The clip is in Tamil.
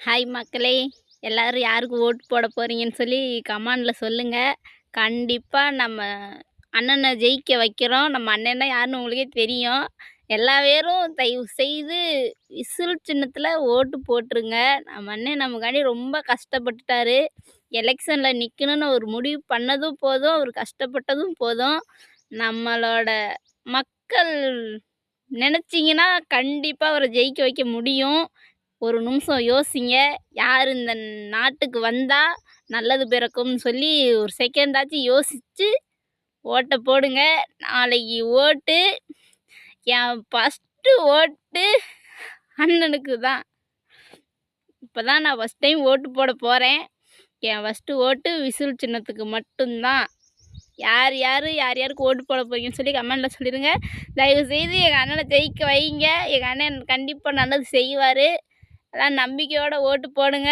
ஹாய் மக்களே! எல்லாரும் யாருக்கு ஓட்டு போட போறீங்கன்னு சொல்லி கமெண்ட்ல சொல்லுங்க. கண்டிப்பா நம்ம அண்ணன ஜெயிக்க வைக்கிறோம். நம்ம அண்ணன்னா யாருன்னு உங்களுக்கே தெரியும். எல்லா பேரும் தயவு செய்து விசில் சின்னத்துல ஓட்டு போட்டுருங்க. நம்ம அண்ணன் நமக்காண்டி ரொம்ப கஷ்டப்பட்டுட்டாரு. எலெக்ஷன்ல நிக்கணும்னு ஒரு முடிவு பண்ணதும் போதும், அவர் கஷ்டப்பட்டதும் போதும். நம்மளோட மக்கள் நெனச்சீங்கன்னா கண்டிப்பா அவர ஜெயிக்க வைக்க முடியும். ஒரு நிமிஷம் யோசிங்க. யார் இந்த நாட்டுக்கு வந்தா நல்லது பிறக்கும்னு சொல்லி ஒரு செகண்டாச்சும் யோசிச்சு ஓட்ட போடுங்க. நாளைக்கு ஓட்டு என் ஃபஸ்ட்டு ஓட்டு அண்ணனுக்கு தான். இப்போ தான் நான் ஃபஸ்ட் டைம் ஓட்டு போட போகிறேன். என் ஃபஸ்ட்டு ஓட்டு விசில் சின்னத்துக்கு மட்டும்தான். யார் யாருக்கு ஓட்டு போட போறீங்கன்னு சொல்லி கமெண்ட்டில் சொல்லிடுங்க. தயவுசெய்து எங்கள் அண்ணனை ஜெயிக்க வைங்க. எங்கள் அண்ணன் கண்டிப்பாக நல்லது செய்வார். எல்லாம் நம்பிக்கையோடு ஓட்டு போடுங்க.